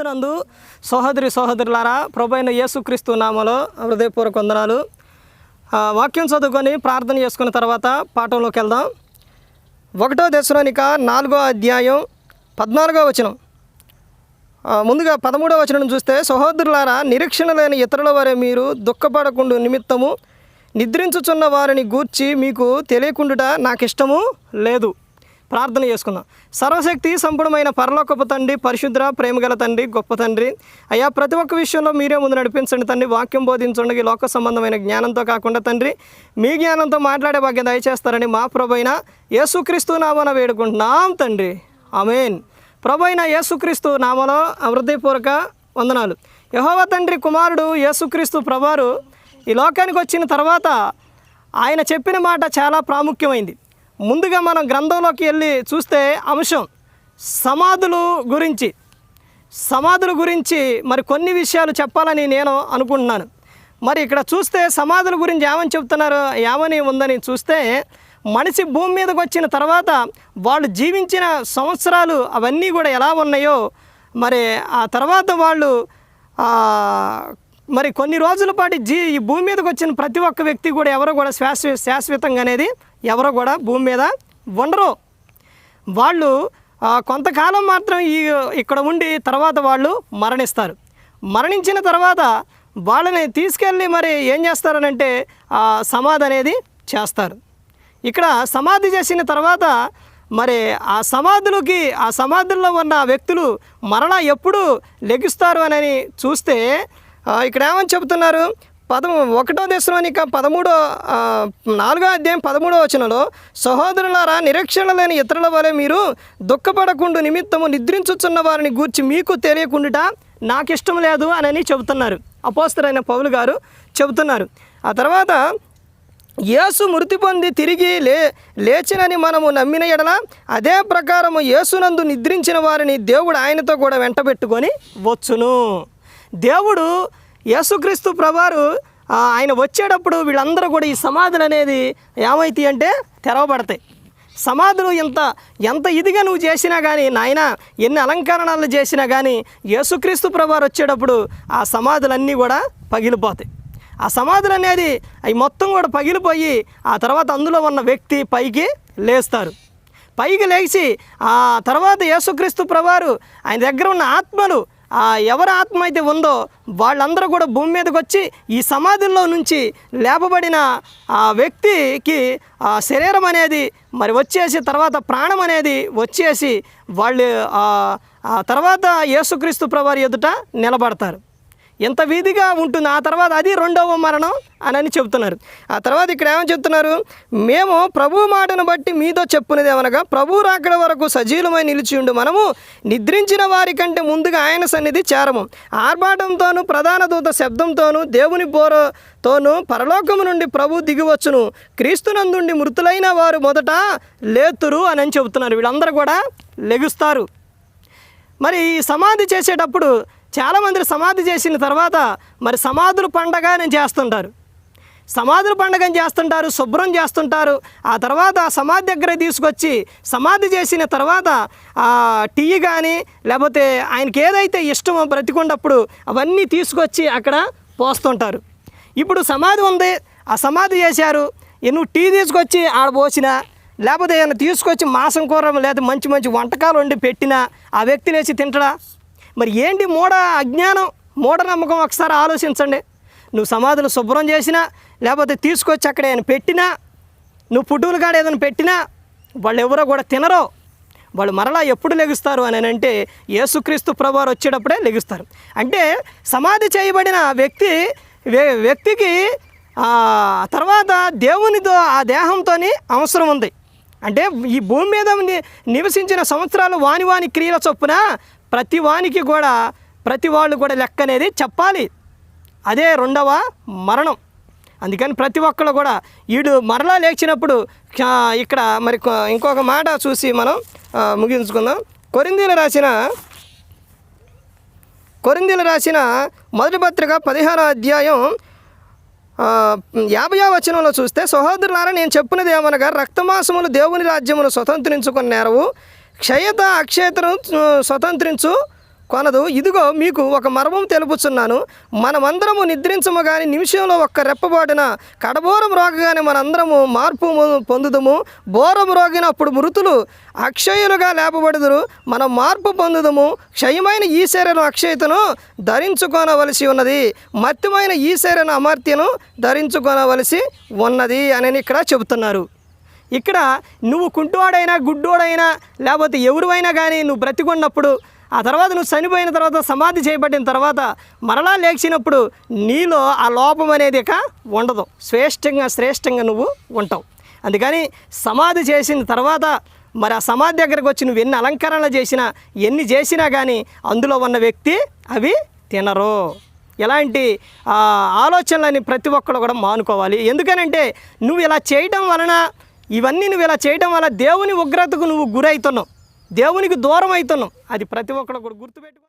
క్రీస్తునందు సహోదరులారా, ప్రభువైన యేసుక్రీస్తు నామములో హృదయపూర్వక వందనాలు. వాక్యం చదువుకొని ప్రార్థన చేసుకున్న తర్వాత పాఠంలోకి వెళ్దాం. 1 దశలోనిక 4వ అధ్యాయం 14వ వచనం. ముందుగా 13వ వచనం చూస్తే, సహోదరులారా, నిరీక్షణ లేని ఇతరుల వరే మీరు దుఃఖపడకుండా నిమిత్తము నిద్రించుచున్న వారిని గూర్చి మీకు తెలియకుండా నాకు ఇష్టము లేదు. ప్రార్థన చేసుకుందాం. సర్వశక్తి సంపూర్ణమైన పరలోకపు తండ్రి, పరిశుద్ధ ప్రేమగల తండ్రి, గొప్ప తండ్రి, అయ్యా ప్రతి ఒక్క విషయంలో మీరే ముందు నడిపించండి తండ్రి. వాక్యం బోధించండి, లోక సంబంధమైన జ్ఞానంతో కాకుండా తండ్రి మీ జ్ఞానంతో మాట్లాడే భాగ్యం దయచేస్తారని మా ప్రభువైన యేసుక్రీస్తు నామమున వేడుకుంటున్నాం తండ్రి, ఆమేన్. ప్రభువైన యేసుక్రీస్తు నామములో హృదయపూర్వక వందనాలు. యెహోవా తండ్రి కుమారుడు యేసుక్రీస్తు ప్రభువారు ఈ లోకానికి వచ్చిన తర్వాత ఆయన చెప్పిన మాట చాలా ప్రాముఖ్యమైంది. ముందుగా మనం గ్రంథంలోకి వెళ్ళి చూస్తే అంశం సమాధుల గురించి మరి కొన్ని విషయాలు చెప్పాలని నేను అనుకుంటున్నాను. మరి ఇక్కడ చూస్తే సమాధుల గురించి ఏమని చెప్తున్నారు, ఏమని ఉందని చూస్తే, మనిషి భూమి మీదకి వచ్చిన తర్వాత వాళ్ళు జీవించిన సంవత్సరాలు అవన్నీ కూడా ఎలా ఉన్నాయో, మరి ఆ తర్వాత వాళ్ళు మరి కొన్ని రోజుల పాటు ఈ భూమి మీదకి వచ్చిన ప్రతి ఒక్క వ్యక్తి కూడా ఎవరో కూడా శాశ్వతంగా అనేది ఎవరో కూడా భూమి మీద ఉండరు. వాళ్ళు కొంతకాలం మాత్రం ఇక్కడ ఉండి తర్వాత వాళ్ళు మరణిస్తారు. మరణించిన తర్వాత వాళ్ళని తీసుకెళ్ళి మరి ఏం చేస్తారనంటే సమాధి అనేది చేస్తారు. ఇక్కడ సమాధి చేసిన తర్వాత మరి ఆ సమాధుల్లో ఉన్న వ్యక్తులు మరలా ఎప్పుడు లెగుస్తారు అని చూస్తే ఇక్కడ ఏమని చెబుతున్నారు, 1 దశలోనిక 4వ అధ్యాయం 13వ వచనంలో, సహోదరులారా, నిరీక్షణ లేని ఇతరుల వలె మీరు దుఃఖపడకుండా నిమిత్తము నిద్రించుచున్న వారిని గూర్చి మీకు తెలియకుండా నాకు ఇష్టం లేదు అని చెబుతున్నారు. అపోస్తలుడైన పౌలు గారు చెబుతున్నారు. ఆ తర్వాత యేసు మృతి పొంది తిరిగి లేచినని మనము నమ్మిన ఎడల అదే ప్రకారము యేసునందు నిద్రించిన వారిని దేవుడు ఆయనతో కూడా వెంటబెట్టుకొని వచ్చును. దేవుడు యేసుక్రీస్తు ప్రభువారు ఆయన వచ్చేటప్పుడు వీళ్ళందరూ కూడా ఈ సమాధులు అనేది ఏమవుతాయి అంటే తెరవబడతాయి. సమాధులు ఎంత ఇదిగా నువ్వు చేసినా కానీ, నాయన ఎన్ని అలంకరణలు చేసినా కానీ, యేసుక్రీస్తు ప్రభువారు వచ్చేటప్పుడు ఆ సమాధులన్నీ కూడా పగిలిపోతాయి. ఆ సమాధులు అనేది అవి మొత్తం కూడా పగిలిపోయి ఆ తర్వాత అందులో ఉన్న వ్యక్తి పైకి లేస్తారు. పైకి లేచి ఆ తర్వాత యేసుక్రీస్తు ప్రభువారు ఆయన దగ్గర ఉన్న ఆత్మలు, ఎవరి ఆత్మ అయితే ఉందో వాళ్ళందరూ కూడా భూమి మీదకి వచ్చి ఈ సమాధుల్లో నుంచి లేపబడిన ఆ వ్యక్తికి ఆ శరీరం అనేది మరి వచ్చేసి తర్వాత ప్రాణం అనేది వచ్చేసి వాళ్ళు ఆ తర్వాత యేసుక్రీస్తు ప్రభువారి ఎదుట నిలబడతారు. ఎంత వీధిగా ఉంటుంది. ఆ తర్వాత అది 2వ మరణం అని చెబుతున్నారు. ఆ తర్వాత ఇక్కడ ఏమని చెప్తున్నారు, మేము ప్రభు మాటను బట్టి మీతో చెప్పునేది ఏమనగా, ప్రభు రాకడ వరకు సజీవమై నిలిచి ఉండు మనము నిద్రించిన వారి కంటే ముందుగా ఆయన సన్నిధి చేరము. ఆర్భాటంతోనూ ప్రధాన దూత శబ్దంతోనూ దేవుని బోరతోనూ పరలోకము నుండి ప్రభు దిగివచ్చును. క్రీస్తునందుండి మృతులైన వారు మొదట లేతురు అని చెబుతున్నారు. వీళ్ళందరూ కూడా లెగుస్తారు. మరి ఈ సమాధి చేసేటప్పుడు చాలామంది సమాధి చేసిన తర్వాత మరి సమాధుల పండగ చేస్తుంటారు. సమాధుల పండగని చేస్తుంటారు, శుభ్రం చేస్తుంటారు. ఆ తర్వాత ఆ సమాధి దగ్గర తీసుకొచ్చి సమాధి చేసిన తర్వాత టీ కానీ లేకపోతే ఆయనకి ఏదైతే ఇష్టమో బ్రతికున్నప్పుడు అవన్నీ తీసుకొచ్చి అక్కడ పోస్తుంటారు. ఇప్పుడు సమాధి ఉంది, ఆ సమాధి చేశారు, నువ్వు టీ తీసుకొచ్చి ఆడ పోసినా లేకపోతే ఏమైనా తీసుకొచ్చి మాంసం కూర లేదా మంచి మంచి వంటకాలు వండి పెట్టినా ఆ వ్యక్తి లేచి తింటడా? మరి ఏంటి అజ్ఞానం, మూఢనమ్మకం? ఒకసారి ఆలోచించండి. నువ్వు సమాధులు శుభ్రం చేసినా లేకపోతే తీసుకొచ్చి అక్కడ ఏమైనా పెట్టినా, నువ్వు పుట్టువులు కాడ ఏదైనా పెట్టినా వాళ్ళు ఎవరో కూడా తినరో. వాళ్ళు మరలా ఎప్పుడు లెగుస్తారు అని అంటే యేసుక్రీస్తు ప్రభువారు వచ్చేటప్పుడే లెగుస్తారు. అంటే సమాధి చేయబడిన వ్యక్తికి తర్వాత దేవునితో ఆ దేహంతో అవసరం ఉంది. అంటే ఈ భూమి మీద నివసించిన సంవత్సరాలు వాని క్రియల చొప్పున ప్రతి వాళ్ళు కూడా లెక్క అనేది చెప్పాలి. అదే 2వ మరణం. అందుకని ప్రతి ఒక్కళ్ళు కూడా వీడు మరలా లేచినప్పుడు ఇక్కడ మరి ఇంకొక మాట చూసి మనం ముగించుకుందాం. కొరింథీయులకు రాసిన మొదటి పత్రిక 16వ అధ్యాయం 50వ వచనంలో చూస్తే, సహోదరులారా, నేను చెప్పినది ఏమనగా, రక్తమాంసములు దేవుని రాజ్యమును స్వతంత్రించుకుని నేరవు, క్షయత అక్షయతను స్వతంత్రించు కొనదు. ఇదిగో మీకు ఒక మర్మం తెలుపుచున్నాను, మనమందరము నిద్రించము కానీ నిమిషంలో ఒక్క రెప్పబాటున కడబోరం రోగగానే మనందరము మార్పు పొందుదము. బోరం రోగినప్పుడు మృతులు అక్షయులుగా లేపబడుదురు, మనం మార్పు పొందుదము. క్షయమైన ఈ శరీరం అక్షయతను ధరించుకోనవలసి ఉన్నది, మత్యమైన ఈ శరీరం అమర్త్యను ధరించుకోనవలసి ఉన్నది అని ఇక్కడ చెబుతున్నారు. ఇక్కడ నువ్వు కుంటువాడైనా గుడ్డోడైనా లేకపోతే ఎవరివైనా కానీ నువ్వు బ్రతికున్నప్పుడు, ఆ తర్వాత నువ్వు చనిపోయిన తర్వాత సమాధి చేయబడిన తర్వాత మరలా లేచినప్పుడు నీలో ఆ లోపం అనేది ఇక ఉండదు. శ్రేష్టంగా నువ్వు ఉంటావు. అందుకని సమాధి చేసిన తర్వాత మరి ఆ సమాధి దగ్గరకు వచ్చి నువ్వు ఎన్ని అలంకరణలు చేసినా ఎన్ని చేసినా కానీ అందులో ఉన్న వ్యక్తి అవి తినరు. ఎలాంటి ఆలోచనలని ప్రతి ఒక్కరు కూడా మానుకోవాలి. ఎందుకనంటే నువ్వు ఇలా చేయడం వలన, ఇవన్నీ నువ్వు ఇలా చేయడం వల్ల దేవుని ఉగ్రతకు నువ్వు గురవుతున్నావు, దేవునికి దూరం అవుతున్నావు. అది ప్రతి ఒక్కరు కూడా గుర్తుపెట్టుకో.